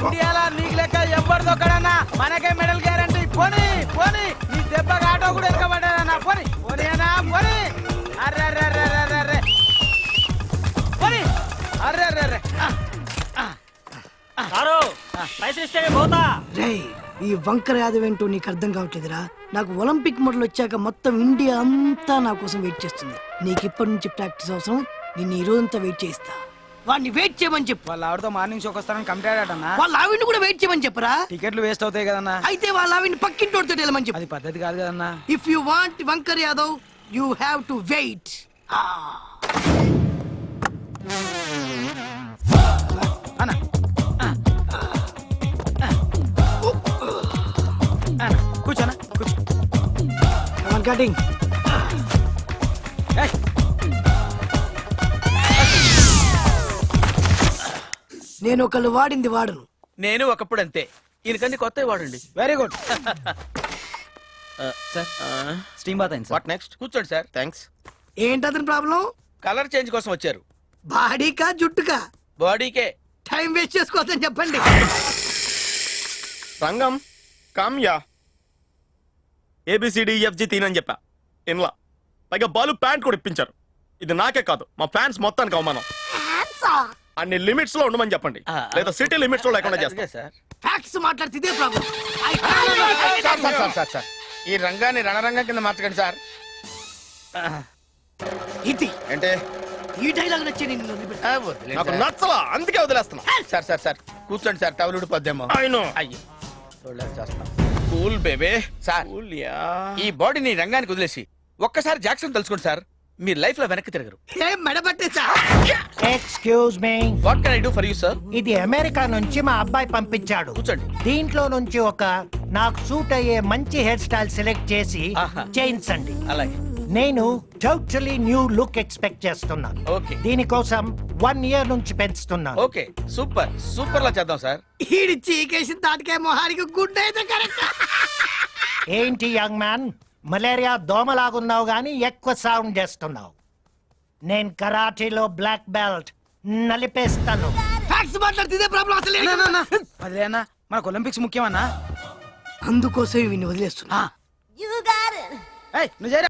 ఇండియాలో నీకు లెక్క ఎవ్వరు దొక్కడన్నా మనకే మెడల్ గ్యారంటీ. పోనీ పోనీ నీ దెబ్బ ఆటో కూడా ఎక్కబడ్డాదన్నా. పోనీ పోనీ అన్నా పోనీ. అర్రే పోనీ అర్రే పైసలు ఇస్తే పోతా. రేయ్ ఈ వంకర యాదవ్ ఏంటో నీకు అర్థం కావట్లేదురా. నాకు ఒలింపిక్ మెడల్ వచ్చాక మొత్తం ఇండియా అంతా నా కోసం వెయిట్ చేస్తుంది. నీకు ఇప్పటి నుంచి ప్రాక్టీస్ అవసరం. నిన్ను ఈ రోజంతా వెయిట్ చేస్తా. వాడిని వెయిట్ చేయమని చెప్పు. వాళ్ళ ఆవిడతో మార్నింగ్ షోకి వస్తారని కంప్లీట్. వాళ్ళ ఆవిడ్ని కూడా వెయిట్ చేయమని చెప్పరా. టికెట్లు వేస్ట్ అవుతాయి కదన్నా. అయితే వాళ్ళ ఆవిడ్ని పక్కింటోడితో వెళ్ళమని చెప్పు. అది పద్ధతి కాదు కదన్నా. ఇఫ్ యు వాంట్ వంకర్ Yadav you have to wait. అన్నా కూర్చోనా కూర్చో. కటింగ్ నేను ఒకళ్ళు వాడింది వాడను. నేను ఒకప్పుడు అంతే. ఈయనకన్నీ కొత్త వాడండి. Very good. Sir steam bath అయింది. What next? కూర్చోండి సార్. థ్యాంక్స్. ఏంటతని ప్రాబ్లం? కలర్ చేంజ్ కోసం వచ్చారు. బాడీకా జుట్టుకా? బాడీకే. టైం వేస్ట్ చేసుకోవద్దని చెప్పండి. రంగం కామ్యా ABCDEFG తీనని చెప్పా ఇన్లా. పైగా బాలు ప్యాంట్ కూడా ఇప్పించారు. ఇది నాకే కాదు మా ఫ్యాన్స్ మొత్తానికి అవమానం. అన్ని లిమిట్స్ లో ఉండమని చెప్పండి, లేదా సిటీ లిమిట్స్ లో లేకుండా చేస్తా. సార్ ఫ్యాక్ట్స్ మాట్లాడితే ఇదే ప్రాబ్లం. సార్ ఈ రంగాన్ని రణరంగం కింద మార్చకండి సార్. ఇది అంటే ఈ డైలాగ్ నచ్చే నిన్ను నాకు నచ్చలా, అందుకే వదిలేస్తున్నా. సార్ సార్ సార్ కూర్చోండి సార్. టవల్ ఉడిపోద్దేమో. అయినో అయ్యి కూల్ బేబే. సార్ ఈ బాడీని రంగానికి వదిలేసి ఒక్కసారి జాక్సన్ తెలుసుకోండి సార్. మీరు లైఫ్ లో వెనక్కి తిరగరు. ఏం మెడబట్టేసా? Excuse me, what can I do for you sir? ఇది అమెరికా నుంచి మా అబ్బాయి పంపించాడు. కూర్చోండి. దీంట్లో నుంచి ఒక నాకు సూట్ అయ్యే మంచి హెయిర్ స్టైల్ సెలెక్ట్ చేసి ఆహా. చేయించండి. అలాగే. నేను టోటలీ న్యూ లుక్ ఎక్స్పెక్ట్ చేస్తున్నాను. ఓకే. దీనికోసం 1 year నుంచి పెంచుతున్నాను. ఓకే సూపర్ సూపర్ లా చేద్దాం సార్. ఈడి చీకేసి తాటికాయ మొహానికి గుడ్ అయితే కరెక్ట్. ఏంటి యంగ్ మ్యాన్, మలేరియా దోమలాగున్నావు గానీ ఎక్కువ సౌండ్ చేస్తున్నావు. నేను కరాటీలో బ్లాక్ బెల్ట్, నలిపేస్తాను. ఫ్యాక్ట్స్ మాట్లాడితే ఇదే ప్రాబ్లం. అసలు అదే అన్న మనకు ఒలింపిక్స్ ముఖ్యమన్నా. అందుకోసం వీడిని వదిలేస్తున్నా. ఏయ్ నువ్వు చేయరా.